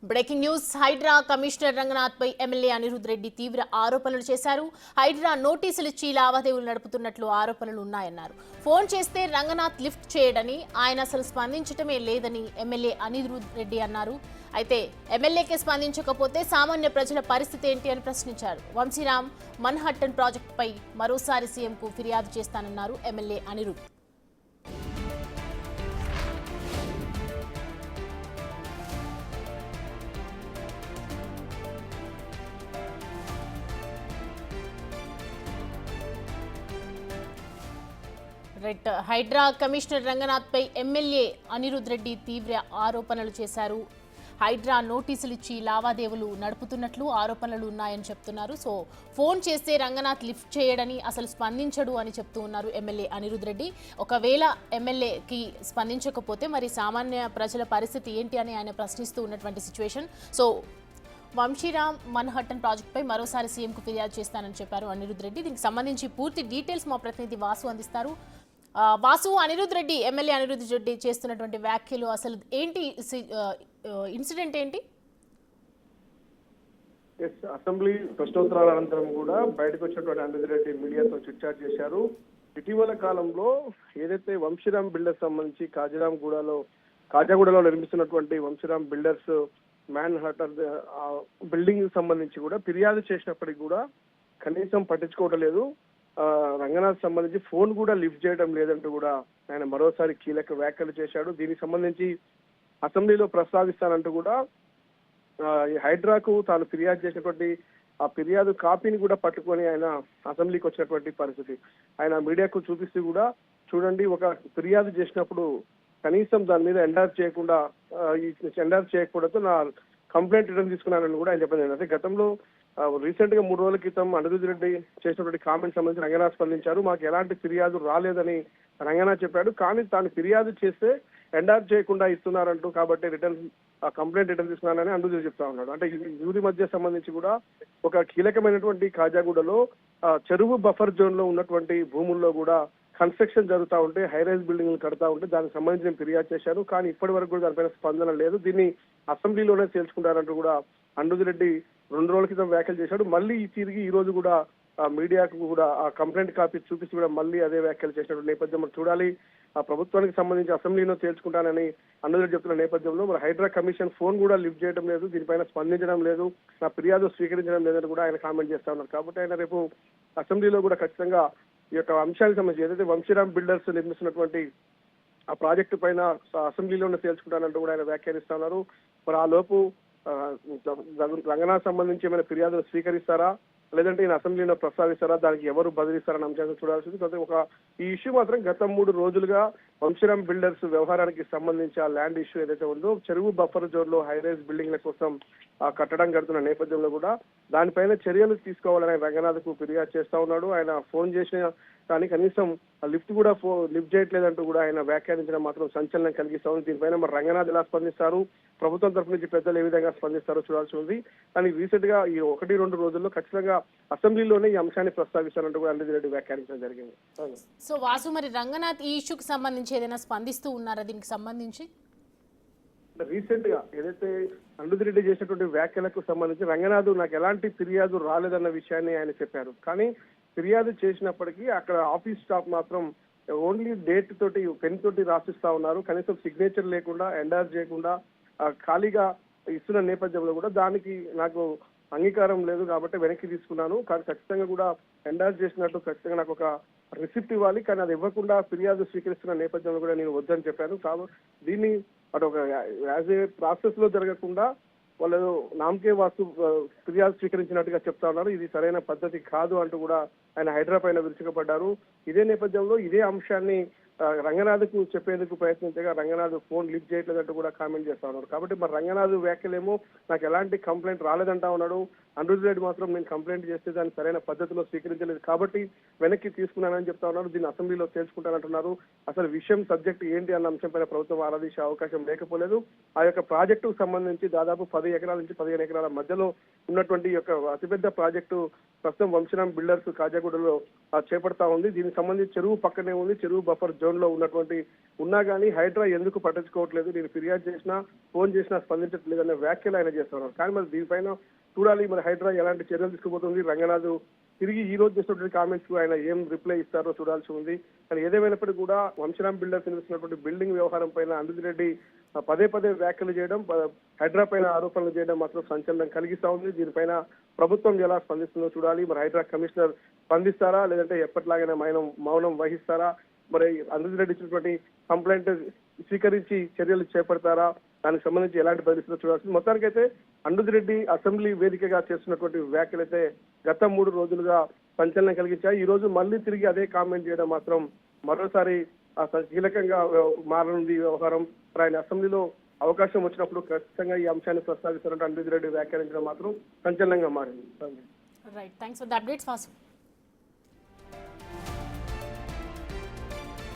Breaking news Hydraa commissioner Ranganath పై MLA Anirudh Reddy తీవ్ర ఆరోపణలు చేశారు. హైడ్రా నోటీసులు ఇచ్చి లావాదేవీలు నడుపుతున్నట్లు ఆరోపణలు ఉన్నాయన్నారు. ఫోన్ చేస్తే రంగనాథ్ లిఫ్ట్ చేయడని, ఆయన అసలు స్పందించటమే లేదని ఎమ్మెల్యే అనిరుద్ రెడ్డి అన్నారు. అయితే ఎమ్మెల్యేకే స్పందించకపోతే సామాన్య ప్రజల పరిస్థితి ఏంటి అని ప్రశ్నించారు. వంశీరామ్ మన్హట్టన్ ప్రాజెక్టుపై మరోసారి సీఎంకు ఫిర్యాదు చేస్తానన్నారు ఎమ్మెల్యే అనిరుద్. హైడ్రా కమిషనర్ రంగనాథ్ పై ఎమ్మెల్యే అనిరుద్ రెడ్డి తీవ్ర ఆరోపణలు చేశారు. హైడ్రా నోటీసులు ఇచ్చి లావాదేవీలు నడుపుతున్నట్లు ఆరోపణలు ఉన్నాయని చెప్తున్నారు. సో ఫోన్ చేస్తే రంగనాథ్ లిఫ్ట్ చేయడని, అసలు స్పందించడు అని చెప్తూ ఉన్నారు ఎమ్మెల్యే అనిరుద్ రెడ్డి. ఒకవేళ ఎమ్మెల్యేకి స్పందించకపోతే మరి సామాన్య ప్రజల పరిస్థితి ఏంటి అని ఆయన ప్రశ్నిస్తూ ఉన్నటువంటి సిచ్యువేషన్. సో వంశీరామ్ మన్హట్టన్ ప్రాజెక్టుపై మరోసారి సీఎంకు ఫిర్యాదు చేస్తానని చెప్పారు అనిరుద్ రెడ్డి. దీనికి సంబంధించి పూర్తి డీటెయిల్స్ మా ప్రతినిధి వాసు అందిస్తారు. వాసు, అనిరుద్ రెడ్డి ఎమ్మెల్యే అనిరుద్ రెడ్డి చేస్తున్నటువంటి వ్యాఖ్యలు అసలు ఏంటి, ఇన్సిడెంట్ ఏంటి? అసెంబ్లీ ప్రశ్నోత్తరాల అనంతరం కూడా బయటకు వచ్చినటువంటి అనిరుద్ రెడ్డి మీడియాతో చిట్చాట్ చేశారు. ఇటీవల కాలంలో ఏదైతే వంశీరామ్ బిల్డర్స్ సంబంధించి కాజాగూడలో నిర్మిస్తున్నటువంటి Vamshiram builders Manhattan building సంబంధించి కూడా ఫిర్యాదు చేసినప్పటికీ కూడా కనీసం పట్టించుకోవడం లేదు. రంగనాథ్ సంబంధించి ఫోన్ కూడా లిఫ్ట్ చేయడం లేదంటూ కూడా ఆయన మరోసారి కీలక వ్యాఖ్యలు చేశాడు. దీనికి సంబంధించి అసెంబ్లీలో ప్రస్తావిస్తానంటూ కూడా హైడ్రాకు తాను ఫిర్యాదు చేసినటువంటి ఆ ఫిర్యాదు కాపీని కూడా పట్టుకొని ఆయన అసెంబ్లీకి వచ్చినటువంటి పరిస్థితి. ఆయన మీడియాకు చూపిస్తూ కూడా చూడండి, ఒక ఫిర్యాదు చేసినప్పుడు కనీసం దాని మీద ఎండార్ చేయకపోవడంతో నా కంప్లైంట్ రిటర్న్ తీసుకున్నానని కూడా ఆయన చెప్పడం. అంటే గతంలో రీసెంట్ గా 3 రోజుల క్రితం అనిరుద్ రెడ్డి చేసినటువంటి కామెంట్ సంబంధించి రంగనాథ్ స్పందించారు. మాకు ఎలాంటి ఫిర్యాదు రాలేదని రంగనాథ్ చెప్పాడు. కానీ తాను ఫిర్యాదు చేస్తే ఎండార్ చేయకుండా ఇస్తున్నారంటూ, కాబట్టి కంప్లైంట్ రిటర్న్ తీసుకున్నానని అనిరుద్ రెడ్డి చెప్తా ఉన్నాడు. అంటే యూరి మధ్య సంబంధించి కూడా ఒక కీలకమైనటువంటి కాజాగూడలో చెరువు బఫర్ జోన్ లో ఉన్నటువంటి భూముల్లో కూడా కన్స్ట్రక్షన్ జరుగుతూ ఉంటే, హైరైజ్ బిల్డింగ్లు కడతా ఉంటే దానికి సంబంధించి నేను ఫిర్యాదు చేశాను. కానీ ఇప్పటి వరకు కూడా దానిపైన స్పందన లేదు. దీన్ని అసెంబ్లీలోనే తేల్చుకుంటారంటూ కూడా అనిరుద్ రెడ్డి 2 రోజుల క్రితం వ్యాఖ్యలు చేశాడు. మళ్ళీ తిరిగి ఈ రోజు కూడా మీడియాకు కూడా ఆ కంప్లైంట్ కాపీ చూపించి కూడా మళ్ళీ అదే వ్యాఖ్యలు చేసినటువంటి నేపథ్యం మనం చూడాలి. ఆ ప్రభుత్వానికి సంబంధించి అసెంబ్లీలో తేల్చుకుంటానని అనిరుద్ రెడ్డి చెప్తున్న నేపథ్యంలో మరి హైడ్రా కమిషన్ ఫోన్ కూడా లిఫ్ట్ చేయడం లేదు, దీనిపైన స్పందించడం లేదు, నా ఫిర్యాదు స్వీకరించడం లేదని కూడా ఆయన కామెంట్ చేస్తా ఉన్నారు. కాబట్టి ఆయన రేపు అసెంబ్లీలో కూడా ఖచ్చితంగా ఈ యొక్క అంశానికి సంబంధించి ఏదైతే వంశీరామ్ బిల్డర్స్ నిర్మిస్తున్నటువంటి ఆ ప్రాజెక్టు పైన అసెంబ్లీలోనే తేల్చుకుంటానంటూ కూడా ఆయన వ్యాఖ్యానిస్తా ఉన్నారు. మరి ఆ లోపు రంగనాథ్ సంబంధించి ఏమైనా ఫిర్యాదులు స్వీకరిస్తారా, లేదంటే ఈయన అసెంబ్లీలో ప్రస్తావిస్తారా, దానికి ఎవరు బదిలిస్తారన్న అంశాన్ని చూడాల్సింది. ఈ ఇష్యూ మాత్రం గత 3 రోజులుగా వంశీరామ్ బిల్డర్స్ వ్యవహారానికి సంబంధించి ఆ ల్యాండ్ ఇష్యూ ఏదైతే ఉందో, చెరువు బఫర్ జోన్ లో హైరైజ్ బిల్డింగ్ల కోసం కట్టడం కడుతున్న నేపథ్యంలో కూడా దానిపైన చర్యలు తీసుకోవాలని రంగనాథ్ కు ఫిర్యాదు చేస్తా ఉన్నాడు. ఆయన ఫోన్ చేసిన కానీ కనీసం లిఫ్ట్ కూడా లిఫ్ట్ చేయట్లేదంటూ కూడా ఆయన వ్యాఖ్యానించడం మాత్రం సంచలనం కలిగిస్తా ఉంది. దీనిపైన మరి రంగనాథ్ ఎలా స్పందిస్తారు, ప్రభుత్వం తరఫు నుంచి పెద్దలు ఏ విధంగా స్పందిస్తారో చూడాల్సి ఉంది. కానీ రీసెంట్ గా ఈ 1-2 రోజుల్లో ఖచ్చితంగా అసెంబ్లీలోనే ఈ అంశాన్ని ప్రస్తావిస్తారంటూ కూడా అనిరుద్ రెడ్డి వ్యాఖ్యానించడం జరిగింది. సో వాసు, మరి రంగనాథ్ ఈ ఇష్యూకి సంబంధించి ఏదైనా స్పందిస్తూ ఉన్నారా? దీనికి సంబంధించి రీసెంట్ గా ఏదైతే అనిరుద్ రెడ్డి చేసినటువంటి వ్యాఖ్యలకు సంబంధించి రంగనాథ్ నాకు ఎలాంటి ఫిర్యాదు రాలేదన్న విషయాన్ని ఆయన చెప్పారు. కానీ ఫిర్యాదు చేసినప్పటికీ అక్కడ ఆఫీస్ స్టాఫ్ మాత్రం ఓన్లీ డేట్ తోటి పెన్ తోటి రాసిస్తా ఉన్నారు. కనీసం సిగ్నేచర్ లేకుండా, ఎండార్ చేయకుండా ఖాళీగా ఇస్తున్న నేపథ్యంలో కూడా దానికి నాకు అంగీకారం లేదు కాబట్టి వెనక్కి తీసుకున్నాను. కానీ ఖచ్చితంగా కూడా ఎండార్ చేసినట్టు ఖచ్చితంగా నాకు ఒక రిసిప్ట్ ఇవ్వాలి, కానీ అది ఇవ్వకుండా ఫిర్యాదు స్వీకరిస్తున్న నేపథ్యంలో కూడా నేను వద్దని చెప్పాను. కాబట్టి దీన్ని అటు ఒక యాజ్ ఏ ప్రాసెస్ లో జరగకుండా వాళ్ళు నామకే వాస్తు ఫిర్యాదు స్వీకరించినట్టుగా చెప్తా ఉన్నారు. ఇది సరైన పద్ధతి కాదు అంటూ కూడా ఆయన హైడ్రా పైన విరుచుకుపడ్డారు. ఇదే నేపథ్యంలో ఇదే అంశాన్ని రంగనాథ్కు చెప్పేందుకు ప్రయత్నించగా రంగనాథ్ ఫోన్ లిఫ్ట్ చేయట్లేదంటూ కూడా కామెంట్ చేస్తా ఉన్నారు. కాబట్టి మరి రంగనాథ్ వ్యాఖ్యలేమో నాకు ఎలాంటి కంప్లైంట్ రాలేదంటా ఉన్నాడు. అనిరుద్ రెడ్డి మాత్రం నేను కంప్లైంట్ చేస్తే దాన్ని సరైన పద్ధతిలో స్వీకరించలేదు కాబట్టి వెనక్కి తీసుకున్నానని చెప్తా ఉన్నారు. దీన్ని అసెంబ్లీలో తేల్చుకుంటానంటున్నారు. అసలు విషయం సబ్జెక్ట్ ఏంటి అన్న అంశంపైన ప్రభుత్వం ఆరాధించే అవకాశం లేకపోలేదు. ఆ యొక్క ప్రాజెక్టుకు సంబంధించి దాదాపు 10 ఎకరాల నుంచి 15 ఎకరాల మధ్యలో ఉన్నటువంటి యొక్క అతిపెద్ద ప్రాజెక్టు ప్రస్తుతం వంశీరామ్ బిల్డర్స్ కాజాగూడలో చేపడతా ఉంది. దీనికి సంబంధించి చెరువు పక్కనే ఉంది, చెరువు బఫర్ జోన్ లో ఉన్నా కానీ హైడ్రా ఎందుకు పట్టించుకోవట్లేదు, నేను ఫిర్యాదు చేసినా ఫోన్ చేసినా స్పందించట్లేదు అనే వ్యాఖ్యలు ఆయన చేస్తున్నారు. కానీ మరి దీనిపైన చూడాలి మరి హైడ్రా ఎలాంటి చర్యలు తీసుకుపోతుంది. రంగనాథ్ తిరిగి ఈ రోజు చేసినటువంటి కామెంట్స్ కు ఆయన ఏం రిప్లై ఇస్తారో చూడాల్సి ఉంది. కానీ ఏదేమైనప్పటికీ కూడా వంశరామ్ బిల్డర్స్ నిర్మిస్తున్నటువంటి బిల్డింగ్ వ్యవహారం పైన అనిరుద్ రెడ్డి పదే వ్యాఖ్యలు చేయడం, హైడ్రా పైన ఆరోపణలు చేయడం మాత్రం సంచలనం కలిగిస్తా ఉంది. దీనిపైన ప్రభుత్వం ఎలా స్పందిస్తుందో చూడాలి. మరి హైడ్రా కమిషనర్ స్పందిస్తారా, లేదంటే ఎప్పటిలాగైనా మౌనం వహిస్తారా, మరి అనిరుద్ రెడ్డి ఇచ్చినటువంటి కంప్లైంట్ స్వీకరించి చర్యలు చేపడతారా, దానికి సంబంధించి ఎలాంటి పరిస్థితులు చూడాల్సింది. మొత్తానికైతే అనిరుద్ రెడ్డి అసెంబ్లీ వేదికగా చేస్తున్నటువంటి వ్యాఖ్యలైతే గత 3 రోజులుగా సంచలనం కలిగించాయి. ఈ రోజు మళ్ళీ తిరిగి అదే కామెంట్ చేయడం మాత్రం మరోసారి కీలకంగా మారనుంది వ్యవహారం. ఆయన అసెంబ్లీలో అవకాశం వచ్చినప్పుడు ఖచ్చితంగా ఈ అంశాన్ని ప్రస్తావిస్తున్నట్టు అనిరుద్ రెడ్డి వ్యాఖ్యానించడం మాత్రం సంచలనంగా మారింది. Right, thanks for the updates Vasu.